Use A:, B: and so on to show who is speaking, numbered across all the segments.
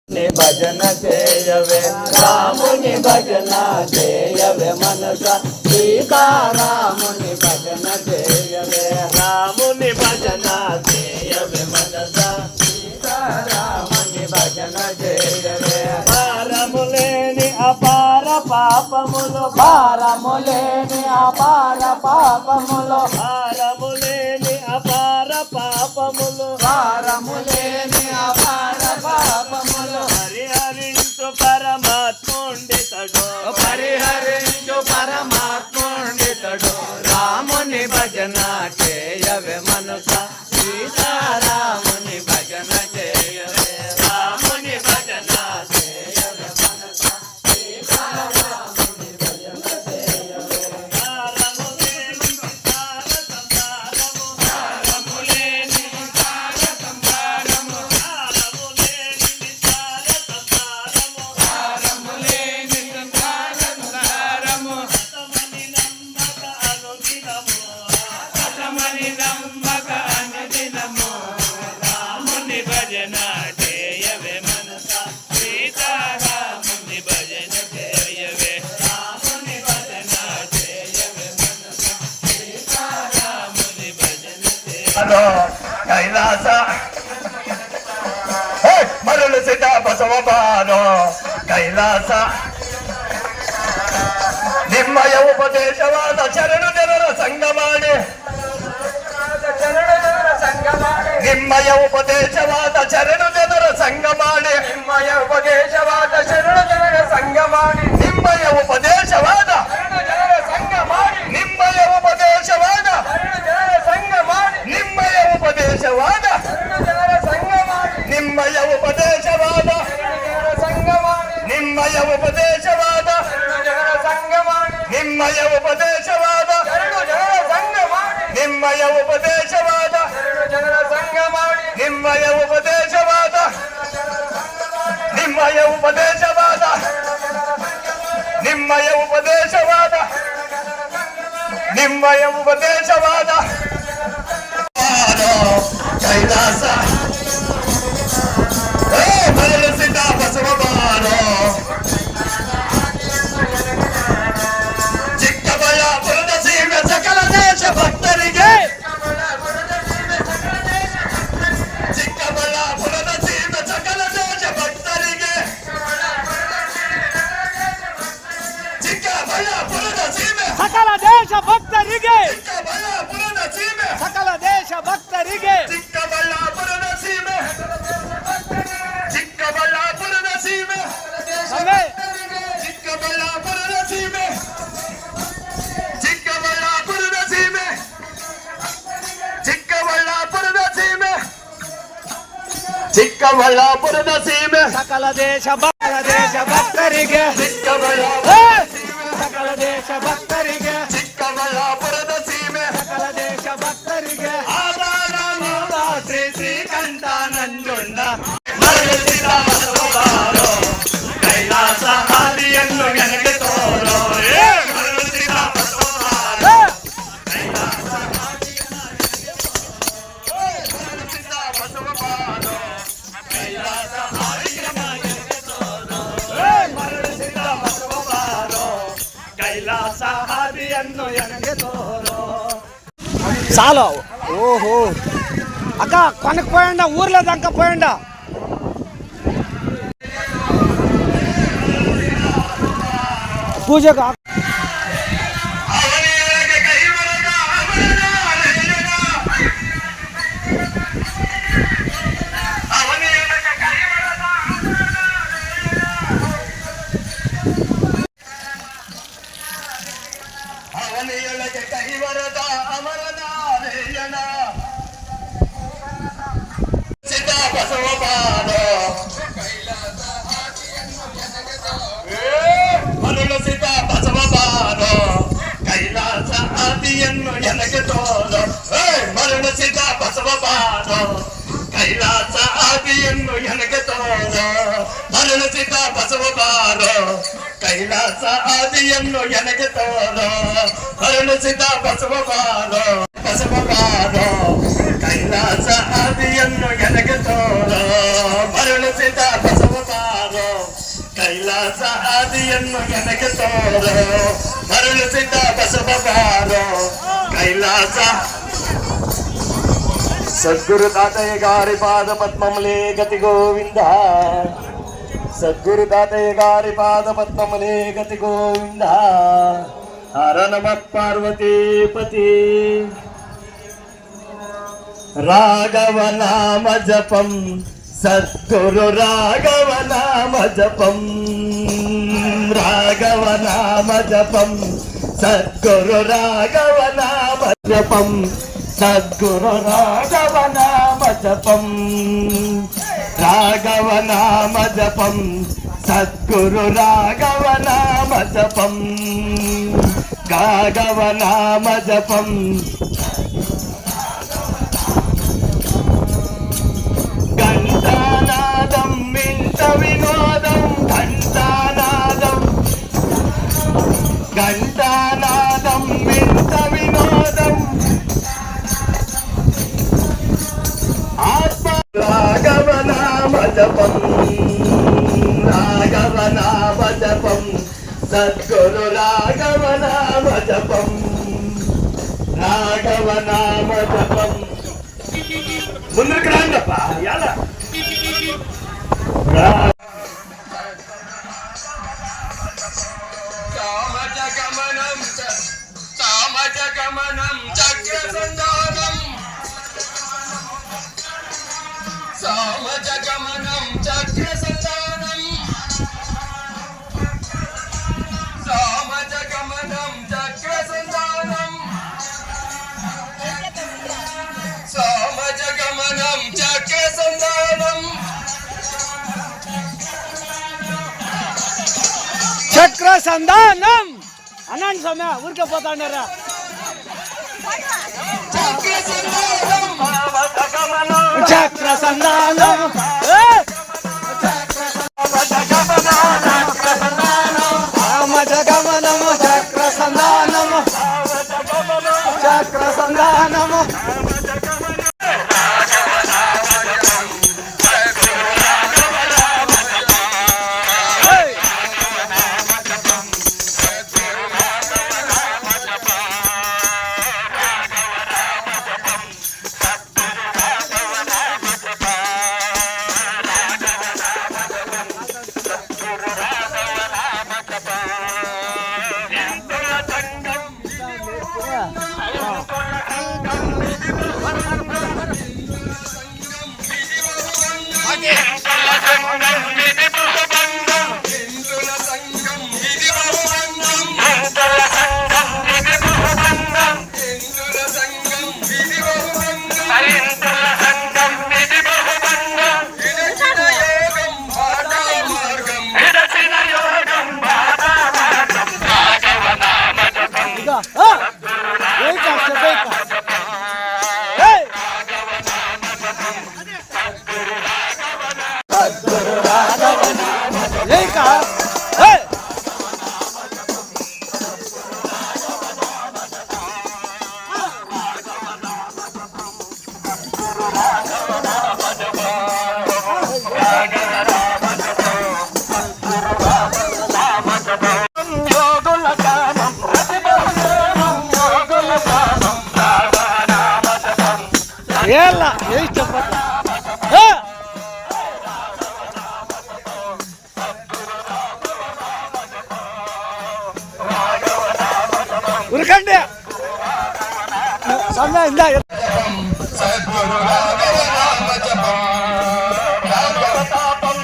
A: భజన చేయవే రాముని భజన చేయవే మనస సీతారాముని భజన చేయవే రాముని భజన చేయవే మనస సీతారాముని భజన చేయవే భారములేని అపార పాపములు భారములేని అపార పాపములు భారములేని అపార పాపములు భారములేని అపార పాపములు పరిహరించు పరమాత్ముండితడు పరిహరించు పరమాత్ముండితడు రాముని భజన చేయవే మనస సీతారాముని భజన చేయవే రాముని భజన చేయవే మనస సీతారాముని భజన చేయవే రాములేని సార సంసారము రాములేని సార సంసారము రాములేని సార సంసారము రాములేని సార సంసారము సతమని నమ్మక అనుదినము సతమని నమ్మక అనుదినము రాముని భజన చేయవే మనస సీతారాముని భజన చేయవే రాముని భజన చేయవే మనస సీతారాముని భజన చేయవే కైలాస మరుಳು ಸಿದ್ಧ ಬಸವ ಬಾರೋ ಕೈಲಾಸ ನಿಮ್ಮಯ ಉಪದೇಶವಾದ ಶರಣು ಜನರ ಸಂಘ ಮಾಡಿ ನಿಮ್ಮಯ ಉಪದೇಶವಾದ ಶರಣು ಜನರ ಸಂಘ ಮಾಡಿ ನಿಮ್ಮಯ ಉಪದೇಶವಾದ ಶರಣು ಜನರ ಸಂಘ ಮಾಡಿ ನಿಮ್ಮಯ ಉಪದೇಶವಾದ ಜನರ ಸಂಘ ಮಾಡಿ ನಿಮ್ಮಯ ಉಪದೇಶವಾದ ಜನರ ಸಂಘ ಮಾಡಿ ನಿಮ್ಮಯ ಉಪದೇಶವಾದ ಜನರ ಸಂಘ ಮಾಡಿ ನಿಮ್ಮಯ ಉಪದೇಶವಾದ ಜನರ ಸಂಘ ಮಾಡಿ ನಿಮ್ಮಯ ಉಪದೇಶವಾದ ಜನರ ಸಂಘ ಮಾಡಿ ನಿಮ್ಮಯ ಉಪದೇಶವಾದ ಜನರ ಸಂಘ ಮಾಡಿ ನಿಮ್ಮಯ ಉಪದೇಶವಾದ ಜನರ ಸಂಘ ಮಾಡಿ ನಿಮ್ಮಯ ಉಪದೇಶವಾದ ನಿಮ್ಮಯ ಉಪದೇಶವಾದ ನಿಮ್ಮಯ ಉಪದೇಶವಾದ ನಿಮ್ಮಯ ಉಪದೇಶವಾದ ಕೈಲಾಸ ಮರಳು ಸಿದ್ಧ ಬಸವ ಬಾರೋ ಚಿಕ್ಕಬಳ್ಳಾಪುರದ ಸೀಮೆ ಸಕಲ ದೇಶ ಭಕ್ತರಿಗೆ ಚಿಕ್ಕಬಳ್ಳಾಪುರದ ಸೀಮೆ ಸಕಲ ದೇಶ ಭಕ್ತರಿಗೆ ಚಿಕ್ಕಬಳ್ಳಾಪುರದ ಸೀಮೆ
B: ಸಕಲ ದೇಶ ಭಕ್ತರಿಗೆ
A: ಚಿಕ್ಕಬಳ್ಳಾಪುರದ ಸೀಮೆ
B: ಸಕಲ ದೇಶ ಭಕ್ತರಿಗೆ
A: ಚಿಕ್ಕಬಳ್ಳಾಪುರದ ಸೀಮೆ ಚಿಕ್ಕಬಳ್ಳಾಪುರದ ಸೀಮೆ
B: ಸಮಯ
A: ಚಿಕ್ಕಬಳ್ಳಾಪುರದ ಸೀಮೆ ಚಿಕ್ಕಬಳ್ಳಾಪುರದ ಸೀಮೆ ಚಿಕ್ಕಬಳ್ಳಾಪುರದ ಸೀಮೆ ಚಿಕ್ಕಬಳ್ಳಾಪುರದ ಸೀಮೆ
B: ಸಕಲ ದೇಶ ಭಕ್ತರಿಗೆ
A: ಚಿಕ್ಕಬಳ್ಳಾಪುರ
B: ಸಕಲ ದೇಶ ಭಕ್ತರಿಗೆ
A: ಚಿಕ್ಕಬಳ್ಳಾಪುರದ ಸೀಮೆ
B: ಸಕಲ ದೇಶ ಭಕ್ತರಿಗೆ
A: ಆಧಾರ
B: ಶ್ರೀ ಶ್ರೀಕಂಠ ನಂಜುಂಡ
A: ಮರಳಿಸಿದ ಬಸವ ಬಾರೋ ಕೈಲಾಸ ಹಾದಿಯನ್ನು ನನಗೆ ತೋರೋ ಮರಳಿಸಿದ ಬಸವ ಬಾರೋ ಕೈಲಾಸ ಮರಳಿಸಿದ ಬಸವ ಬಾರೋ ಕೈಲಾಸ ಹಾದಿಯನ್ನು ನನಗೆ ತೋರೋ ಮರಳಿಸಿದ ಬಸವ ಬಾರೋ ಕೈಲಾಸ ಹಾದಿಯನ್ನು ನನಗೆ ತೋರೋ
B: చాలు ఓహో అక్క కొనకు పోయండా ఊర్లో దాకా పోయండా పూజకు
A: ಅವನಿಯೊಳಗೆ ಕೈಮರದ ಅಮರನಾರಾಯಣ ಅವನಿಯೊಳಗೆ ಕೈಮರದ ಅವನಿಯೊಳಗೆ ಕೈವರದ ಅಮರನಾರಾಯಣ ಸಿದ್ಧ ಬಸವ ಬಾರೋ ಮರಳು ಸಿದ್ಧ ಬಸವ ಬಾರೋ ಕೈಲಾಸ ಆದಿಯನ್ನು ನನಗೆ ತೋರೋ ಮರಳು ಸಿದ್ಧ ಬಸವ ಬಾರೋ ಕೈಲಾಸ ಆದಿಯನ್ನು ನನಗೆ ತೋರೋ ಮರಳು ಸಿದ್ಧ ಬಸವ ಬಾರೋ ಕೈಲಾಸ ಆದಿಯನ್ನು ನನಗೆ ತೋರೋ ಮರಳು ಸಿದ್ಧ ಬಸವ ಬಾರೋ ಬಸವ ಬಾರೋ ಕೈಲಾಸ ಆದಿಯನ್ನು ನನಗೆ ತೋರೋ ಮರಳು ಸಿದ್ಧ ಬಸವ ಬಾರೋ ಕೈಲಾಸ ಆದಿಯನ್ನು ನನಗೆ ತೋರೋ ಮರಳಿಸಿದ ಬಸವ ಬಾರೋ ಕೈಲಾಸ ಸದ್ಗುರು ತಾತಯ್ಯ ಗಾರಿ ಪಾದ ಪದ್ಮಮಲೆ ಗತಿ ಗೋವಿಂದ ಸದ್ಗುರು ತಾತಯ್ಯ ಗಾರಿ ಪಾದ ಪದ್ಮಮಲೆ ಗತಿ ಗೋವಿಂದ ಹರ ನಮ ಪಾರ್ವತಿ ಪತಿ ರಾಘವ ನಾಮ ಜಪಂ ಸದ್ಗುರು ರಾಘವ ನಾಮ ಜಪಂ ರಾಘವ ನಾಮ ಜಪಂ ಸದ್ಗುರು ರಾಘವ ನಾಮ ಜಪಂ ಸದ್ಗುರು ರಾಘವ ನಾಮ ಜಪಂ ರಾಘವ ನಾಮ ಜಪಂ ಸದ್ಗುರು ರಾಘವ ನಾಮ ಜಪಂ ರಾಘವ ನಾಮ ಜಪಂ ఘంటానాదం వింత వినోదం ఘంటానాదం ఘంటానాదం వింత వినోదం ఆత్మ రాఘవ నామ జపం రాఘవ నామ జపం సద్గురు రాఘవ నామ జపం రాఘవ నామ జపం ముందుకు రాండప్ప ఎలా సామజగమనం చక్రసంధానం సామజగమనం చక్రసంధానం సామజగమనం చక్రసంధానం సామజగమనం చక్రసంధానం
B: చక్ర సంధానం అన్నాను సౌమ్య ఊరికే పోతాడారా చక్ర సంధానం రామజగమనం చక్ర సంధానం చక్ర సంధానం ఏలా ఏ చెప్పట ఉరకండి సన్నా ఇందా
A: సద్గురు రాఘవ నామ జపం రామ ప్రతాపం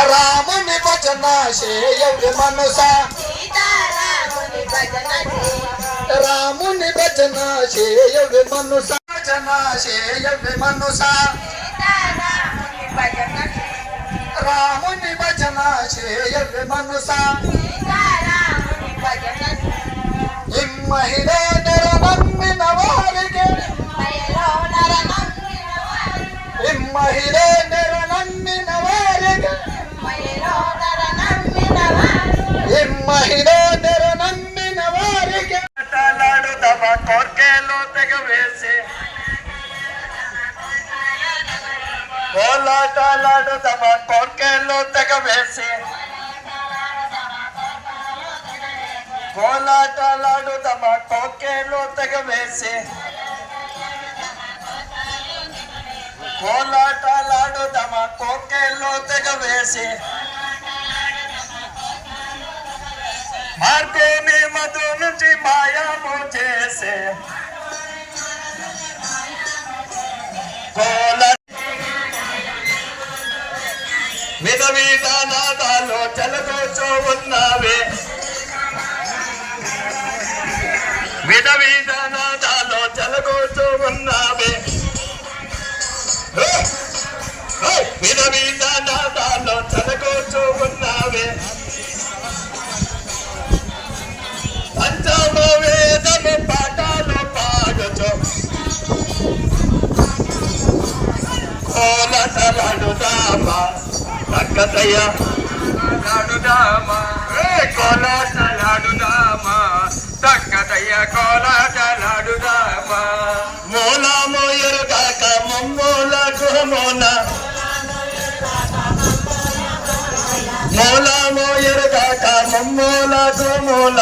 A: రాముని భజన చేయవి మనస రాముని భజన చేయవి మనస భజన చేయవి మనస రాముని భజన చేయవి మనస మహిళ నెర నమ్మిన వారికి మహిళ నెర నమ్మిన వారికి మహిళ నెర నమ్మిన వారికి లాడుదమ కోర్కెలో తెగవేసి కోలాటలాడుదమ కోర్కెలో తెగవేసి కోలాటలాడుదమ కోర్కెలో తెగవేసి కోలాటలాడుదమ కోర్కెలో తెగవేసి మార్గేని మధు నుంచి మాయాము చేసే విధ విధ నాదాలు చెలగోచో ఉన్నావే విధ విధ నాదాలు చెలగోచో ఉన్నావే విధ విధ నాదాలు చెలగోచో ఉన్నావే పంచమ వేదము పాఠాలు పాడుచో కోలాటలాడుదామా తక్కతయ్య లాడుదామా కోలాటలాడుదామా తక్కతయ్య కోలాటలాడుదామా మూల మోయరుగాక మమ్మూల గుహమూల మూల మోయరుగాక మమ్మూల గుహమూల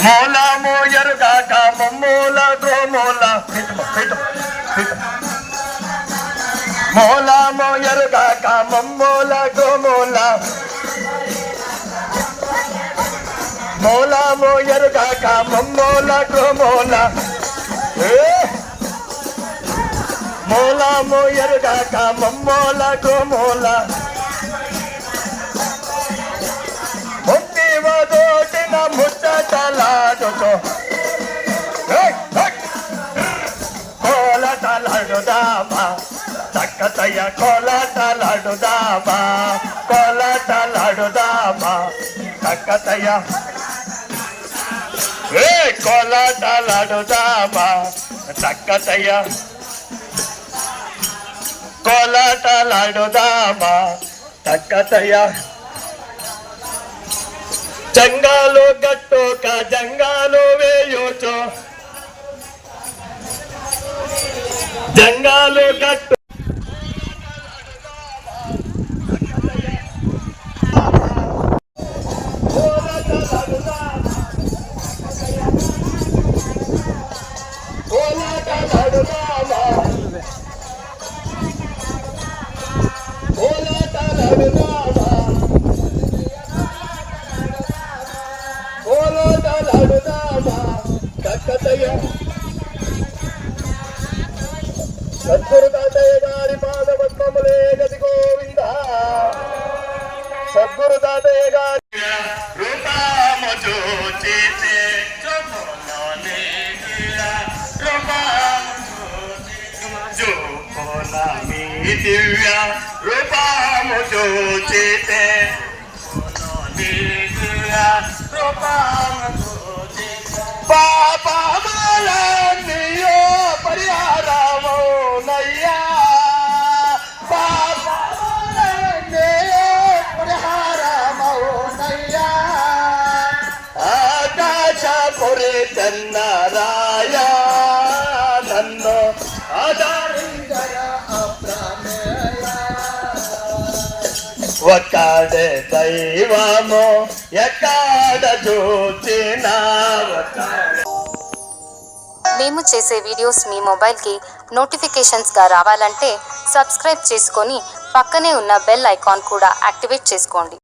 A: మూల మోయరుగాక మమ్మూల గుహమూల మూల మోయరుగాక మమ్మూల గుహమూల మూల మోయరుగాక మమ్మూల గుహమూల మూల మోయరుగాక మమ్మూల గుహమూల ముట్టివదోటిన ముచ్చటలాడుతో కోలాటలాడుదామా తక్కతయ్య కోలాటలాడుదామా కోలాటలాడుదామా తక్కతయ్య కోలాటలాడుదామా తక్కతయ్య కోలాటలాడుదామా తక్కతయ్య జంగాలు గట్టుక జంగాలు వేయుచో జంగాలు గట్టు సద్గురు తాతయ్య గారి పాదపద్మములే గతి గోవింద సద్గురు తాతయ్య గారి రూపము చూచితే దివ్య రూపము చూచితే పాపములన్నీయో పరిహారము నయ్యా పాపములన్నీయో పరిహారము నయ్యా ఆకాశపురి చన్నరాయ నన్ను ఆదరించర అప్రమేయ ఒక్కడే దైవము ఎక్కడ చూచినా
C: మేము చేసే వీడియోస్ మీ మొబైల్కి నోటిఫికేషన్స్గా రావాలంటే సబ్స్క్రైబ్ చేసుకొని పక్కనే ఉన్న బెల్ ఐకాన్ కూడా యాక్టివేట్ చేసుకోండి.